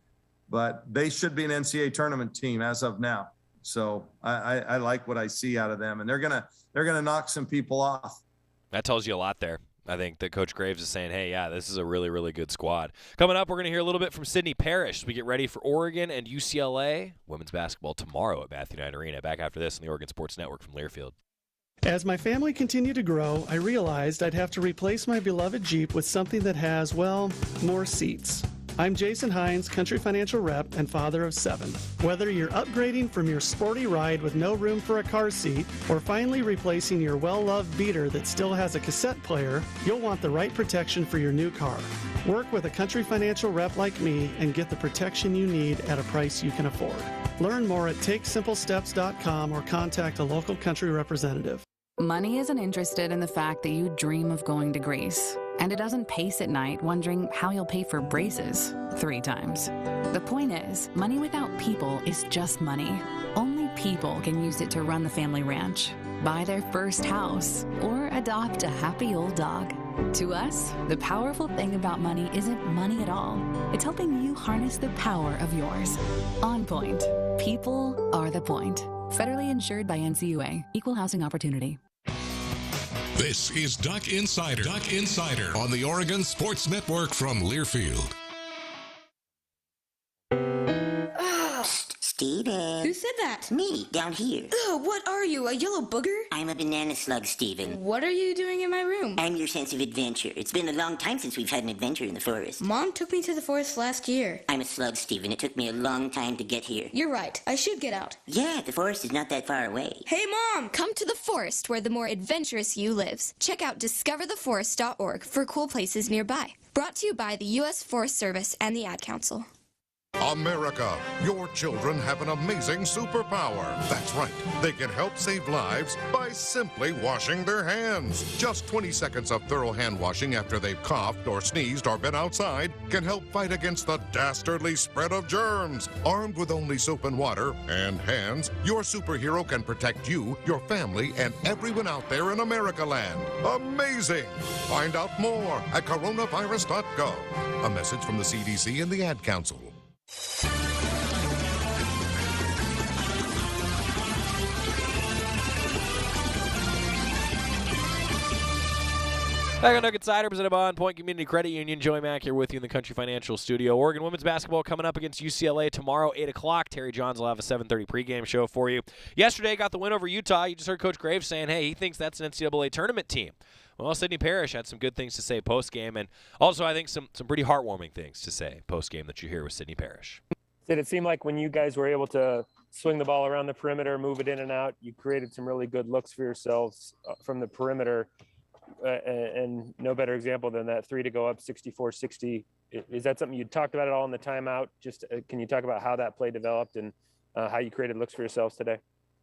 but they should be an NCAA tournament team as of now. So I like what I see out of them, and they're gonna knock some people off. That tells you a lot there. I think that Coach Graves is saying, hey, yeah, this is a really, really good squad. Coming up, we're going to hear a little bit from Sydney Parrish as we get ready for Oregon and UCLA women's basketball tomorrow at Matthew Knight Arena. Back after this on the Oregon Sports Network from Learfield. As my family continued to grow, I realized I'd have to replace my beloved Jeep with something that has, well, more seats. I'm Jason Hines, Country Financial Rep and father of 7. Whether you're upgrading from your sporty ride with no room for a car seat or finally replacing your well-loved beater that still has a cassette player, you'll want the right protection for your new car. Work with a Country Financial Rep like me and get the protection you need at a price you can afford. Learn more at TakeSimpleSteps.com or contact a local Country representative. Money isn't interested in the fact that you dream of going to Greece. And it doesn't pace at night wondering how you'll pay for braces 3 times. The point is, money without people is just money. Only people can use it to run the family ranch, buy their first house, or adopt a happy old dog. To us, the powerful thing about money isn't money at all. It's helping you harness the power of yours. On Point. People are the point. Federally insured by NCUA. Equal housing opportunity. This is Duck Insider. Duck Insider on the Oregon Sports Network from Learfield. Steven. Who said that? Me, down here. Ugh, what are you, a yellow booger? I'm a banana slug, Steven. What are you doing in my room? I'm your sense of adventure. It's been a long time since we've had an adventure in the forest. Mom took me to the forest last year. I'm a slug, Steven. It took me a long time to get here. You're right. I should get out. Yeah, the forest is not that far away. Hey, Mom! Come to the forest where the more adventurous you lives. Check out discovertheforest.org for cool places nearby. Brought to you by the U.S. Forest Service and the Ad Council. America, your children have an amazing superpower. That's right. They can help save lives by simply washing their hands. Just 20 seconds of thorough hand washing after they've coughed or sneezed or been outside can help fight against the dastardly spread of germs. Armed with only soap and water and hands, your superhero can protect you, your family, and everyone out there in America land. Amazing! Find out more at coronavirus.gov. A message from the CDC and the Ad Council. Back on Duck Insider, presented by On Point Community Credit Union. Joey Mack here with you in the Country Financial Studio. Oregon women's basketball coming up against UCLA tomorrow, 8 o'clock. Terry Johns will have a 7:30 pregame show for you. Yesterday, got the win over Utah. You just heard Coach Graves saying, hey, he thinks that's an NCAA tournament team. Well, Sydney Parrish had some good things to say postgame, and also I think some pretty heartwarming things to say postgame that you hear with Sydney Parrish. Did it seem like when you guys were able to swing the ball around the perimeter, move it in and out, you created some really good looks for yourselves from the perimeter? And no better example than that 3 to go up 64-60. Is that something you talked about at all in the timeout? Just can you talk about how that play developed and how you created looks for yourselves today?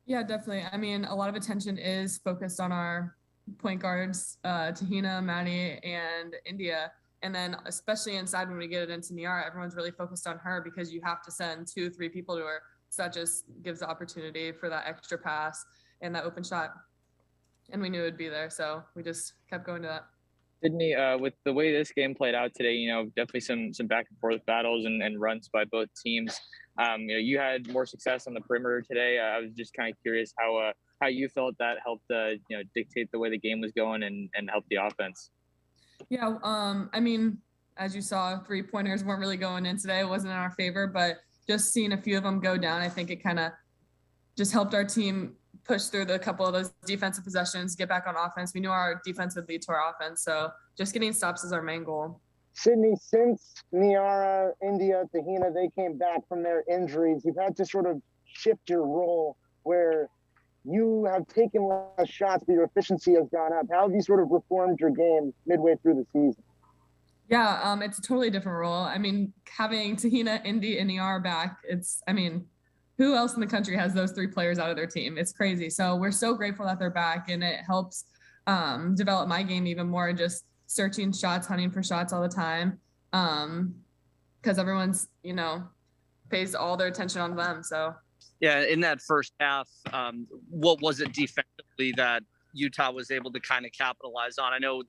Yeah, definitely. I mean, a lot of attention is focused on our point guards, Tahina, Maddie, and India. And then especially inside when we get it into Niara, everyone's really focused on her because you have to send 2-3 people to her. So that just gives the opportunity for that extra pass and that open shot. And we knew it would be there, so we just kept going to that. Sydney, with the way this game played out today, definitely some back and forth battles and runs by both teams. You had more success on the perimeter today. I was just kind of curious how you felt that helped dictate the way the game was going and help the offense. Yeah, I mean, as you saw, 3-pointers weren't really going in today. It wasn't in our favor, but just seeing a few of them go down, I think it kind of just helped our team push through the couple of those defensive possessions, get back on offense. We knew our defense would lead to our offense, so just getting stops is our main goal. Sydney, since Niara, India, Tahina, they came back from their injuries, you've had to sort of shift your role where you have taken less shots, but your efficiency has gone up. How have you sort of reformed your game midway through the season? Yeah, it's a totally different role. I mean, having Tahina, Indy, and ER back, who else in the country has those 3 players out of their team? It's crazy. So we're so grateful that they're back, and it helps develop my game even more, just searching shots, hunting for shots all the time, because everyone's, pays all their attention on them. So yeah, in that first half, what was it defensively that Utah was able to kind of capitalize on? I know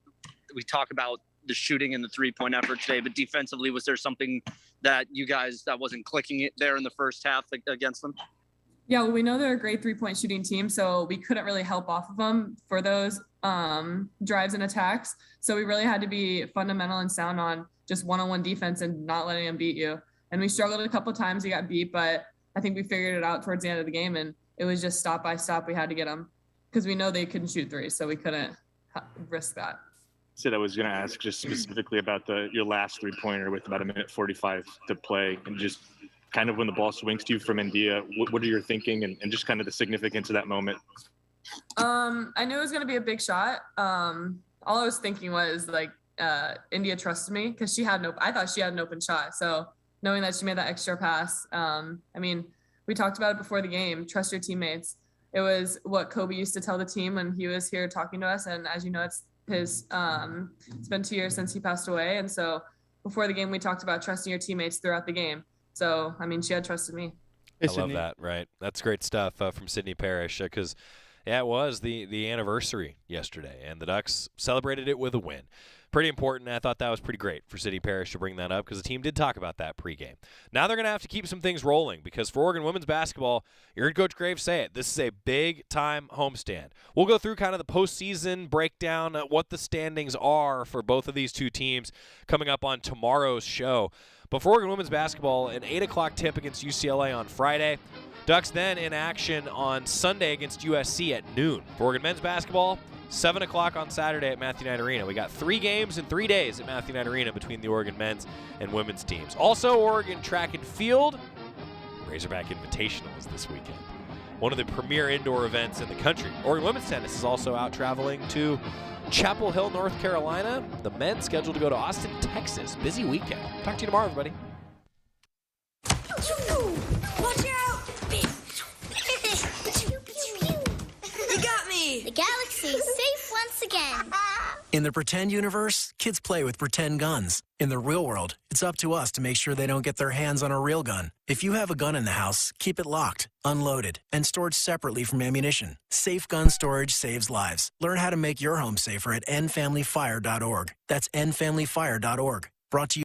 we talk about the shooting and the 3-point effort today, but defensively, was there something that you guys that wasn't clicking it there in the first half against them? Yeah, well, we know they're a great 3-point shooting team, so we couldn't really help off of them for those drives and attacks. So we really had to be fundamental and sound on just one-on-one defense and not letting them beat you. And we struggled a couple of times. We got beat, but I think we figured it out towards the end of the game, and it was just stop by stop. We had to get them because we know they couldn't shoot 3, so we couldn't risk that. Sid, I was going to ask just specifically about your last 3-pointer with about 1:45 to play, and just kind of when the ball swings to you from India, what are you thinking, and just kind of the significance of that moment? I knew it was going to be a big shot. All I was thinking was India trusted me because I thought she had an open shot. So knowing that she made that extra pass, we talked about it before the game, trust your teammates. It was what Kobe used to tell the team when he was here talking to us. And as you know, it's been 2 years since he passed away. And so before the game, we talked about trusting your teammates throughout the game. So, she had trusted me. I love that, right? That's great stuff from Sydney Parrish because, it was the anniversary yesterday, and the Ducks celebrated it with a win. Pretty important. I thought that was pretty great for Sydney Parrish to bring that up because the team did talk about that pregame. Now they're going to have to keep some things rolling because for Oregon women's basketball, you heard Coach Graves say it, this is a big-time homestand. We'll go through kind of the postseason breakdown, what the standings are for both of these two teams coming up on tomorrow's show. But for Oregon women's basketball, an 8 o'clock tip against UCLA on Friday. Ducks then in action on Sunday against USC at noon. For Oregon men's basketball, 7 o'clock on Saturday at Matthew Knight Arena. We got 3 games in 3 days at Matthew Knight Arena between the Oregon men's and women's teams. Also, Oregon track and field. Razorback Invitational is this weekend. One of the premier indoor events in the country. Oregon women's tennis is also out traveling to Chapel Hill, North Carolina. The men scheduled to go to Austin, Texas. Busy weekend. Talk to you tomorrow, everybody. Watch out! You got me! The galaxy is safe once again. In the pretend universe, kids play with pretend guns. In the real world, it's up to us to make sure they don't get their hands on a real gun. If you have a gun in the house, keep it locked, unloaded, and stored separately from ammunition. Safe gun storage saves lives. Learn how to make your home safer at endfamilyfire.org. That's endfamilyfire.org. Brought to you